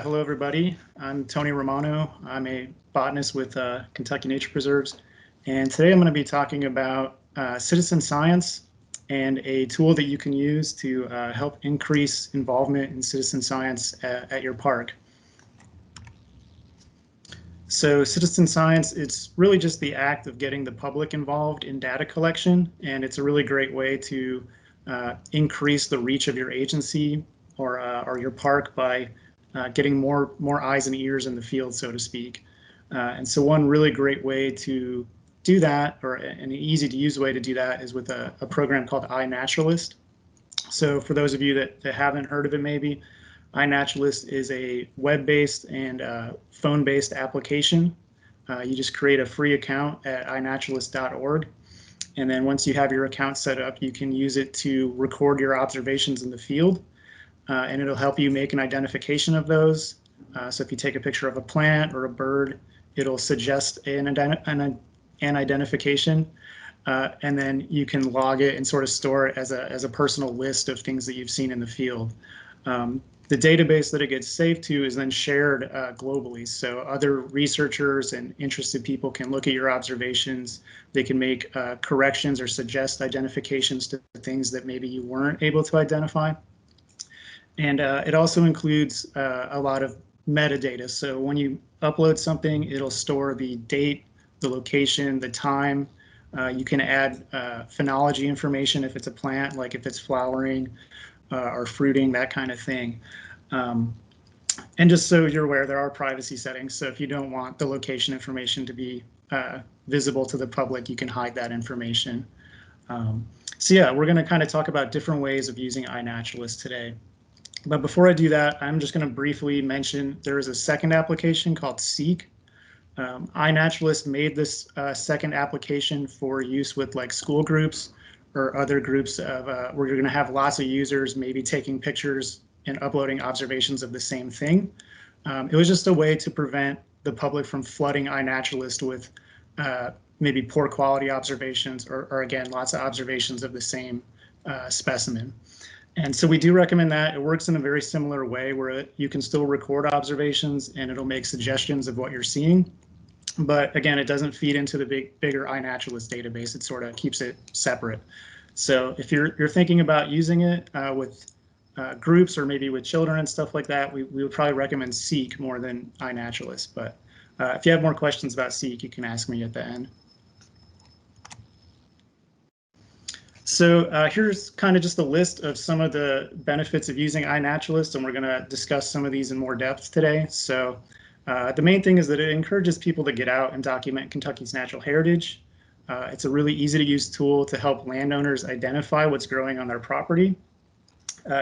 Hello, everybody. I'm Tony Romano. I'm a botanist with Kentucky Nature Preserves, and today I'm going to be talking about citizen science and a tool that you can use to help increase involvement in citizen science at your park. So citizen science, it's really just the act of getting the public involved in data collection, and it's a really great way to increase the reach of your agency or your park by getting more eyes and ears in the field, so to speak. And so one really great way to do that, or an easy to use way to do that, is with a program called iNaturalist. So for those of you that haven't heard of it, maybe, iNaturalist is a web-based and phone-based application. You just create a free account at iNaturalist.org. And then once you have your account set up, you can use it to record your observations in the field. And it'll help you make an identification of those. So if you take a picture of a plant or a bird, it'll suggest an identification. And then you can log it and sort of store it as a personal list of things that you've seen in the field. The database that it gets saved to is then shared globally. So other researchers and interested people can look at your observations. They can make corrections or suggest identifications to things that maybe you weren't able to identify. And it also includes a lot of metadata. So when you upload something, it'll store the date, the location, the time. You can add phenology information if it's a plant, like if it's flowering or fruiting, that kind of thing. And just so you're aware, there are privacy settings. So if you don't want the location information to be visible to the public, you can hide that information. So yeah, we're going to kind of talk about different ways of using iNaturalist today. But before I do that, I'm just going to briefly mention there is a second application called Seek. iNaturalist made this second application for use with like school groups or other groups of where you're going to have lots of users maybe taking pictures and uploading observations of the same thing. It was just a way to prevent the public from flooding iNaturalist with maybe poor quality observations or again, lots of observations of the same specimen. And so we do recommend that. It works in a very similar way where you can still record observations and it'll make suggestions of what you're seeing. But again, it doesn't feed into the bigger iNaturalist database. It sort of keeps it separate. So if you're thinking about using it with groups or maybe with children and stuff like that, we would probably recommend Seek more than iNaturalist. But if you have more questions about Seek, you can ask me at the end. So here's kind of just a list of some of the benefits of using iNaturalist, and we're going to discuss some of these in more depth today. So the main thing is that it encourages people to get out and document Kentucky's natural heritage. It's a really easy to use tool to help landowners identify what's growing on their property.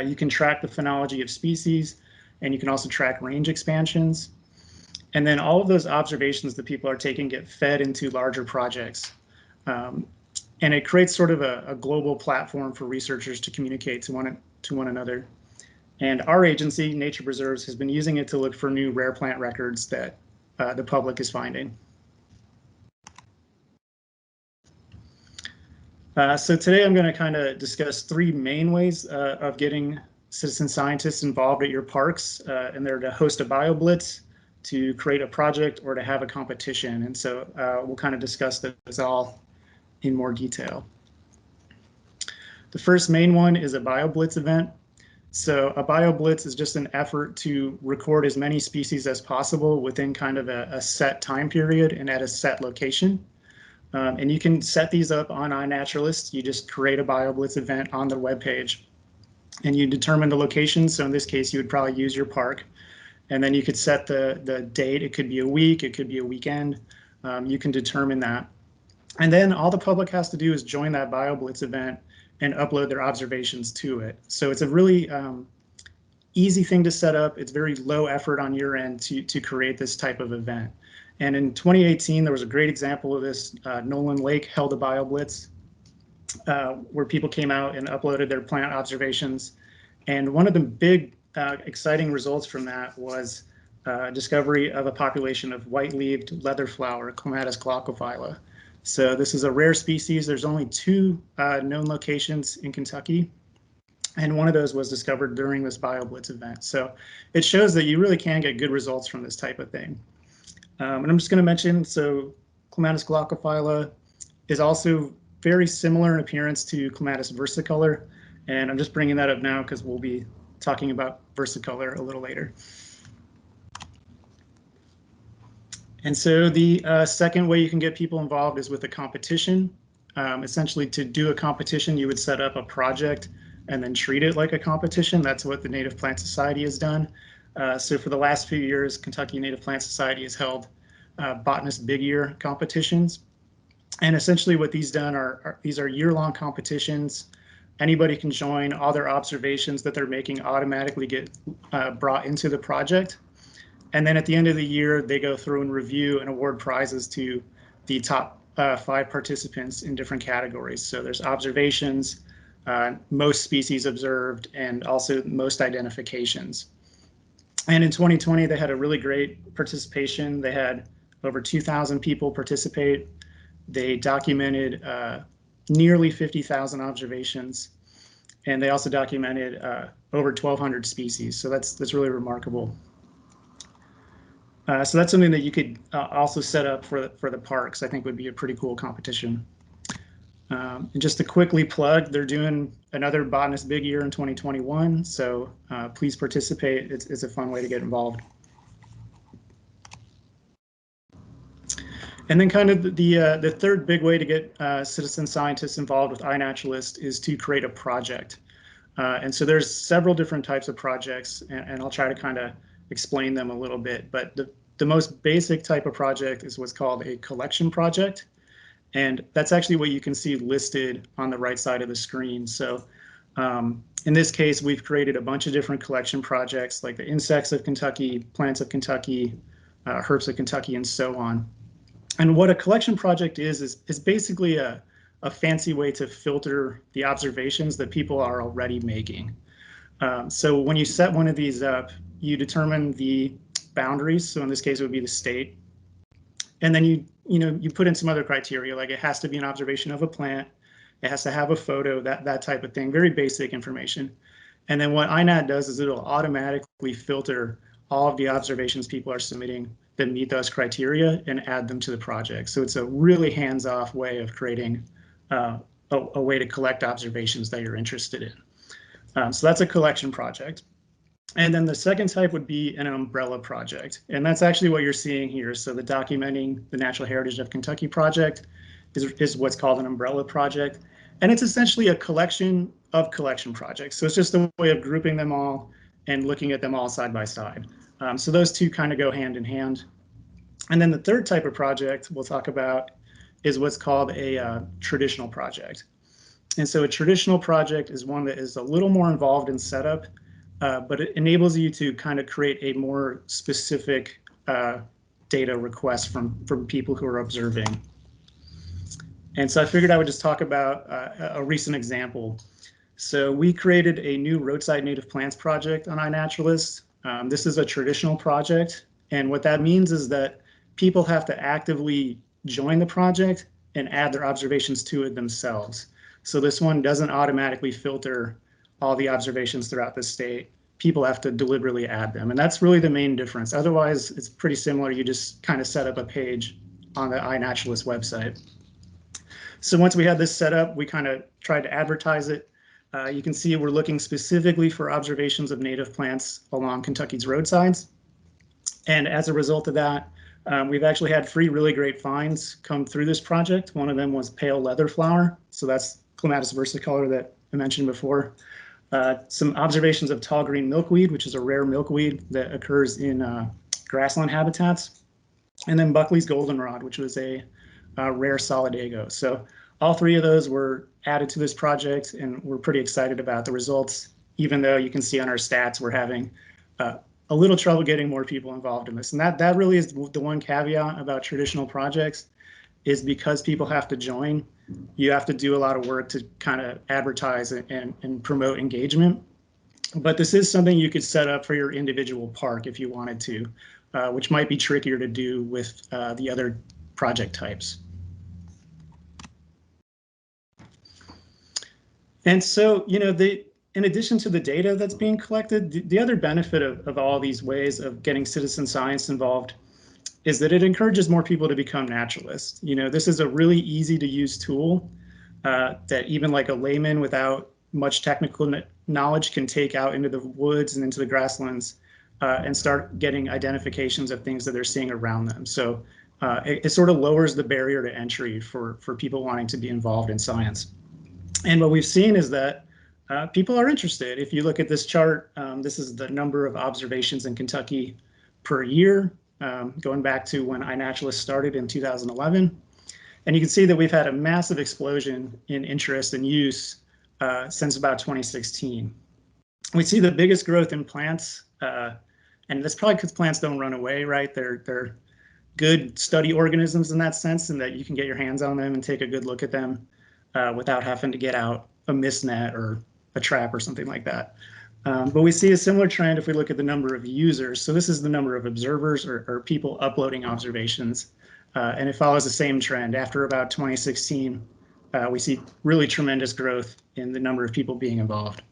You can track the phenology of species, and you can also track range expansions. And then all of those observations that people are taking get fed into larger projects. And it creates sort of a global platform for researchers to communicate to one another. And our agency, Nature Preserves, has been using it to look for new rare plant records that the public is finding. So today I'm going to kind of discuss three main ways of getting citizen scientists involved at your parks, and they're to host a BioBlitz, to create a project, or to have a competition. And so we'll kind of discuss those all in more detail. The first main one is a BioBlitz event. So a BioBlitz is just an effort to record as many species as possible within kind of a set time period and at a set location. And you can set these up on iNaturalist. You just create a BioBlitz event on the webpage and you determine the location. So in this case, you would probably use your park. And then you could set the date. It could be a week, it could be a weekend. You can determine that. And then all the public has to do is join that BioBlitz event and upload their observations to it. So it's a really easy thing to set up. It's very low effort on your end to create this type of event. And in 2018, there was a great example of this. Nolan Lake held a BioBlitz where people came out and uploaded their plant observations. And one of the big exciting results from that was discovery of a population of white-leaved leatherflower, Clematis glaucophylla. So this is a rare species. There's only two known locations in Kentucky. And one of those was discovered during this BioBlitz event. So it shows that you really can get good results from this type of thing. And I'm just going to mention, so Clematis glaucophylla is also very similar in appearance to Clematis versicolor. And I'm just bringing that up now because we'll be talking about versicolor a little later. And so the second way you can get people involved is with a competition. Essentially, to do a competition, you would set up a project and then treat it like a competition. That's what the Native Plant Society has done. So for the last few years, Kentucky Native Plant Society has held botanist big year competitions. And essentially what these done these are year-long competitions. Anybody can join. All their observations that they're making automatically get brought into the project. And then at the end of the year, they go through and review and award prizes to the top 5 participants in different categories. So there's observations, most species observed, and also most identifications. And in 2020, they had a really great participation. They had over 2,000 people participate. They documented nearly 50,000 observations, and they also documented over 1,200 species. So that's really remarkable. So that's something that you could also set up for the parks. I think would be a pretty cool competition. And just to quickly plug, they're doing another Botanist Big Year in 2021. So please participate. It's a fun way to get involved. And then kind of the third big way to get citizen scientists involved with iNaturalist is to create a project. And so there's several different types of projects, and I'll try to kind of explain them a little bit. But the most basic type of project is what's called a collection project. And that's actually what you can see listed on the right side of the screen. So in this case, we've created a bunch of different collection projects like the insects of Kentucky, plants of Kentucky, herbs of Kentucky, and so on. And what a collection project is basically a fancy way to filter the observations that people are already making. So when you set one of these up, you determine the boundaries. So in this case, it would be the state. And then you put in some other criteria, like it has to be an observation of a plant. It has to have a photo, that type of thing, very basic information. And then what iNat does is it'll automatically filter all of the observations people are submitting that meet those criteria and add them to the project. So it's a really hands-off way of creating a way to collect observations that you're interested in. So that's a collection project. And then the second type would be an umbrella project. And that's actually what you're seeing here. So the Documenting the Natural Heritage of Kentucky project is what's called an umbrella project. And it's essentially a collection of collection projects. So it's just a way of grouping them all and looking at them all side by side. So those two kind of go hand in hand. And then the third type of project we'll talk about is what's called a traditional project. And so a traditional project is one that is a little more involved in setup, but it enables you to kind of create a more specific data request from people who are observing. And so I figured I would just talk about a recent example. So we created a new roadside native plants project on iNaturalist. This is a traditional project. And what that means is that people have to actively join the project and add their observations to it themselves. So this one doesn't automatically filter all the observations throughout the state. People have to deliberately add them. And that's really the main difference. Otherwise, it's pretty similar. You just kind of set up a page on the iNaturalist website. So once we had this set up, we kind of tried to advertise it. You can see we're looking specifically for observations of native plants along Kentucky's roadsides. And as a result of that, we've actually had 3 really great finds come through this project. One of them was pale leather flower. So that's Clematis versicolor that I mentioned before. Some observations of tall green milkweed, which is a rare milkweed that occurs in grassland habitats. And then Buckley's goldenrod, which was a rare solidago. So all 3 of those were added to this project, and we're pretty excited about the results, even though you can see on our stats we're having a little trouble getting more people involved in this. And that really is the one caveat about traditional projects, is because people have to join, you have to do a lot of work to kind of advertise and promote engagement. But this is something you could set up for your individual park if you wanted to, which might be trickier to do with the other project types. And so, in addition to the data that's being collected, the other benefit of all these ways of getting citizen science involved is that it encourages more people to become naturalists. You know, this is a really easy to use tool that even like a layman without much technical knowledge can take out into the woods and into the grasslands and start getting identifications of things that they're seeing around them. So it sort of lowers the barrier to entry for people wanting to be involved in science. And what we've seen is that people are interested. If you look at this chart, this is the number of observations in Kentucky per year, going back to when iNaturalist started in 2011. And you can see that we've had a massive explosion in interest and use since about 2016. We see the biggest growth in plants, and that's probably because plants don't run away, right? They're good study organisms in that sense, and that you can get your hands on them and take a good look at them without having to get out a mist net or a trap or something like that. But we see a similar trend if we look at the number of users. So this is the number of observers or people uploading observations. And it follows the same trend. After about 2016, we see really tremendous growth in the number of people being involved.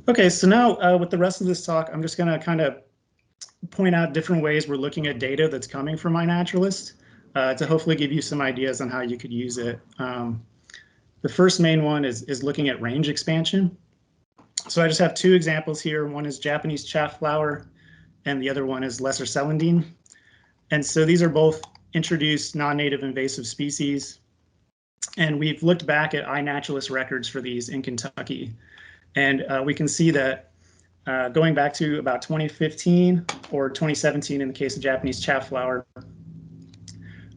Okay, so now with the rest of this talk, I'm just going to kind of point out different ways we're looking at data that's coming from iNaturalist to hopefully give you some ideas on how you could use it. The first main one is looking at range expansion. So I just have two examples here. One is Japanese chaff flower, and the other one is lesser celandine. And so these are both introduced non-native invasive species. And we've looked back at iNaturalist records for these in Kentucky. And we can see that going back to about 2015 or 2017 in the case of Japanese chaff flower,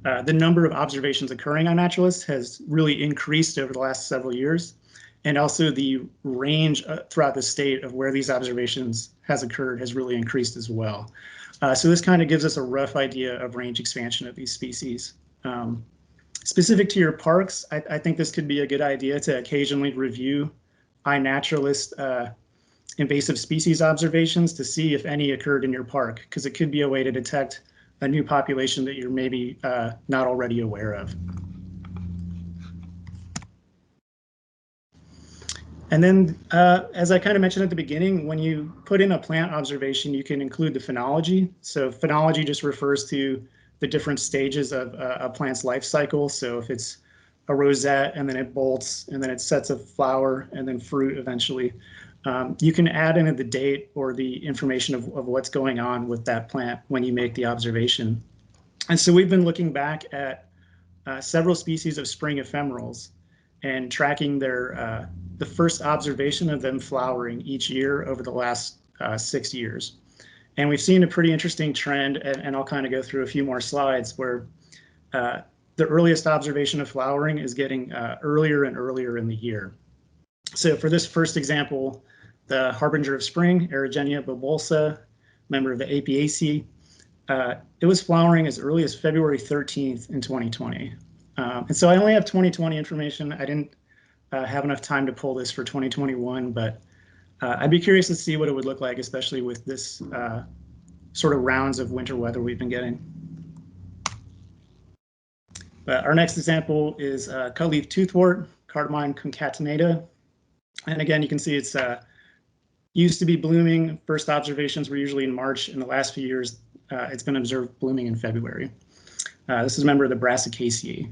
the number of observations occurring on Naturalists has really increased over the last several years. And also the range throughout the state of where these observations has occurred has really increased as well. So this kind of gives us a rough idea of range expansion of these species. Specific to your parks, I think this could be a good idea to occasionally review iNaturalist invasive species observations to see if any occurred in your park, because it could be a way to detect a new population that you're maybe not already aware of. And then, as I kind of mentioned at the beginning, when you put in a plant observation, you can include the phenology. So phenology just refers to the different stages of a plant's life cycle. So if it's a rosette and then it bolts and then it sets a flower and then fruit eventually, you can add in the date or the information of what's going on with that plant when you make the observation. And so we've been looking back at several species of spring ephemerals and tracking their the first observation of them flowering each year over the last 6 years. And we've seen a pretty interesting trend, and I'll kind of go through a few more slides where the earliest observation of flowering is getting earlier and earlier in the year. So for this first example, the harbinger of spring, Erigenia bulbosa, member of the Apiaceae, it was flowering as early as February 13th in 2020. And so I only have 2020 information. I didn't have enough time to pull this for 2021, but I'd be curious to see what it would look like, especially with this sort of rounds of winter weather we've been getting. But our next example is cutleaf toothwort, Cardamine concatenata. And again, you can see it's used to be blooming. First observations were usually in March. In the last few years, it's been observed blooming in February. This is a member of the Brassicaceae.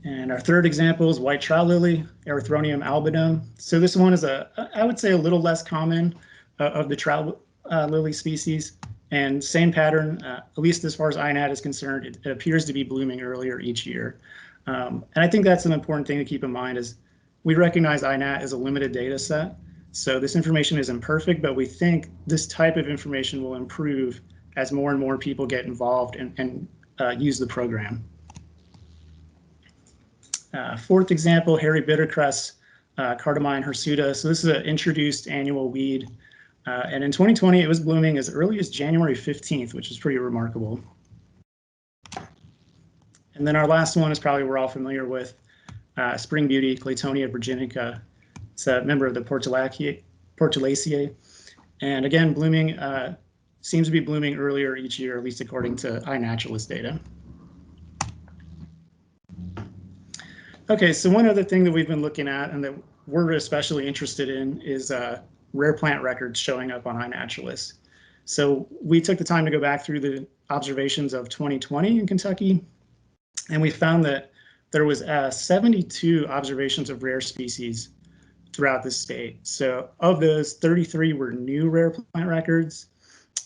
And our third example is white trout lily, Erythronium albidum. So this one is I would say a little less common of the trout lily species. And same pattern, at least as far as iNat is concerned, it appears to be blooming earlier each year. And I think that's an important thing to keep in mind is we recognize iNat as a limited data set. So this information is imperfect, but we think this type of information will improve as more and more people get involved and use the program. Fourth example, hairy bittercress, Cardamine hirsuta. So this is an introduced annual weed. And in 2020, it was blooming as early as January 15th, which is pretty remarkable. And then our last one is probably we're all familiar with, spring beauty, Claytonia virginica. It's a member of the Portulaceae. And again, blooming seems to be blooming earlier each year, at least according to iNaturalist data. Okay, so one other thing that we've been looking at and that we're especially interested in is rare plant records showing up on iNaturalist. So we took the time to go back through the observations of 2020 in Kentucky, and we found that there was 72 observations of rare species throughout the state. So of those, 33 were new rare plant records,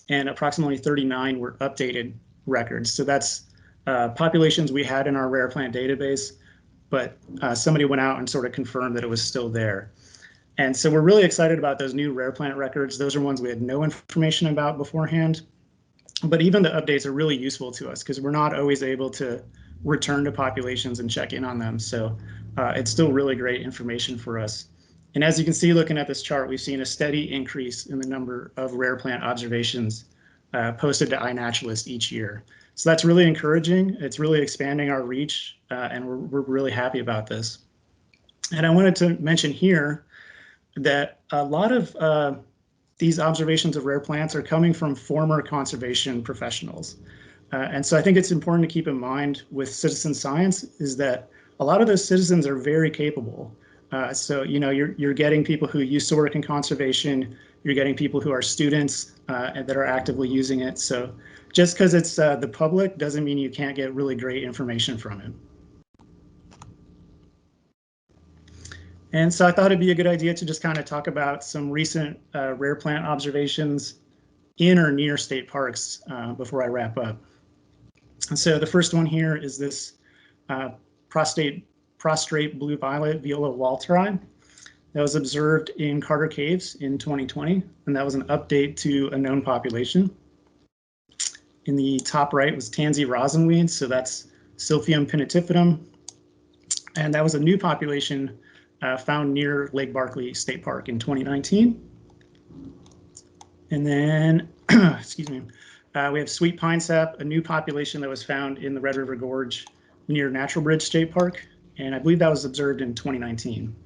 and approximately 39 were updated records. So that's populations we had in our rare plant database, but somebody went out and sort of confirmed that it was still there. And so we're really excited about those new rare plant records. Those are ones we had no information about beforehand. But even the updates are really useful to us because we're not always able to return to populations and check in on them. So it's still really great information for us. And as you can see, looking at this chart, we've seen a steady increase in the number of rare plant observations posted to iNaturalist each year. So that's really encouraging. It's really expanding our reach, and we're really happy about this. And I wanted to mention here that a lot of these observations of rare plants are coming from former conservation professionals. And so I think it's important to keep in mind with citizen science is that a lot of those citizens are very capable. So, you know, you're getting people who used to work in conservation, you're getting people who are students and that are actively using it. So just because it's the public doesn't mean you can't get really great information from it. And so I thought it'd be a good idea to just kind of talk about some recent rare plant observations in or near state parks before I wrap up. And so the first one here is this prostrate blue violet viola walteri that was observed in Carter Caves in 2020, and that was an update to a known population. In the top right was tansy rosinweed, so that's Silphium pinnatifidum, and that was a new population found near Lake Barkley State Park in 2019. And then, excuse me, we have sweet pine sap, a new population that was found in the Red River Gorge near Natural Bridge State Park, and I believe that was observed in 2019.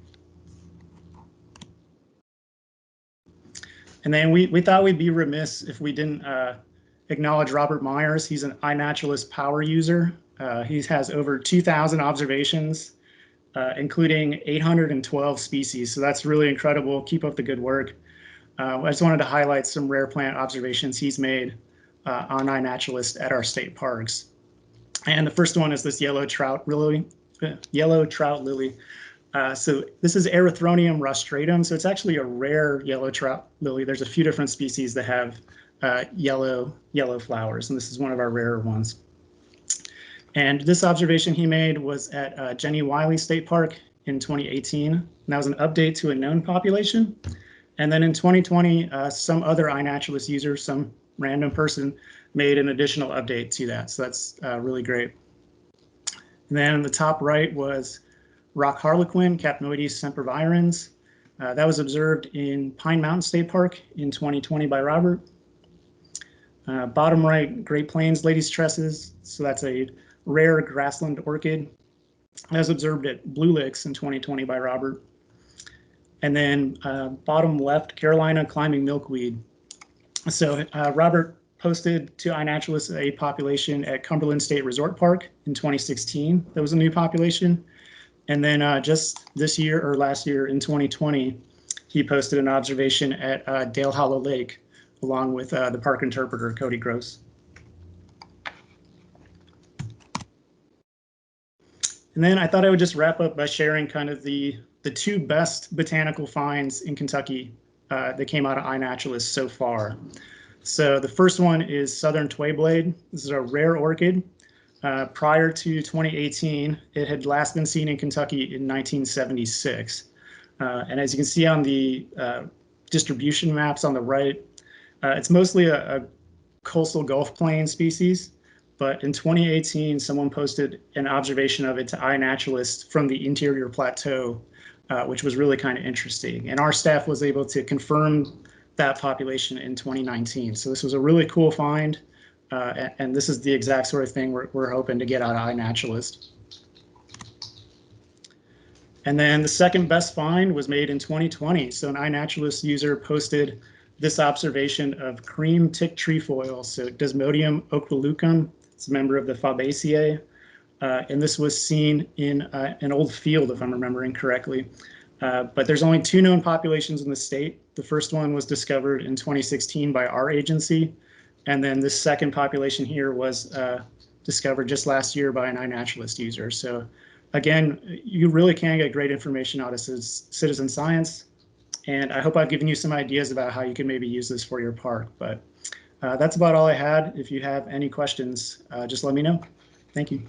And then we thought we'd be remiss if we didn't acknowledge Robert Myers. He's an iNaturalist power user. He has over 2,000 observations, including 812 species. So that's really incredible. Keep up the good work. I just wanted to highlight some rare plant observations he's made on iNaturalist at our state parks. And the first one is this yellow trout lily. So this is Erythronium rostratum. So it's actually a rare yellow trout lily. There's a few different species that have yellow flowers, and this is one of our rarer ones. And this observation he made was at Jenny Wiley State Park in 2018. And that was an update to a known population. And then in 2020, some other iNaturalist user, some random person, made an additional update to that. So that's really great. And then in the top right was rock harlequin, Capnoides sempervirens. That was observed in Pine Mountain State Park in 2020 by Robert. Bottom right, Great Plains ladies' tresses. So that's a rare grassland orchid. That was observed at Blue Licks in 2020 by Robert. And then bottom left, Carolina climbing milkweed. So Robert posted to iNaturalist a population at Cumberland State Resort Park in 2016. That was a new population. And then just this year or last year in 2020, he posted an observation at Dale Hollow Lake along with the park interpreter, Cody Gross. And then I thought I would just wrap up by sharing kind of the two best botanical finds in Kentucky that came out of iNaturalist so far. So the first one is Southern Twayblade. This is a rare orchid. Prior to 2018, it had last been seen in Kentucky in 1976. And as you can see on the distribution maps on the right, it's mostly a coastal Gulf Plain species. But in 2018, someone posted an observation of it to iNaturalist from the interior plateau, which was really kind of interesting. And our staff was able to confirm that population in 2019. So this was a really cool find. And this is the exact sort of thing we're hoping to get out of iNaturalist. And then the second best find was made in 2020. So an iNaturalist user posted this observation of cream tick trefoil, so Desmodium aquileucum. It's a member of the Fabaceae. And this was seen in an old field, if I'm remembering correctly. But there's only 2 known populations in the state. The first one was discovered in 2016 by our agency. And then the second population here was discovered just last year by an iNaturalist user. So again, you really can get great information out of citizen science. And I hope I've given you some ideas about how you can maybe use this for your park. But that's about all I had. If you have any questions, just let me know. Thank you.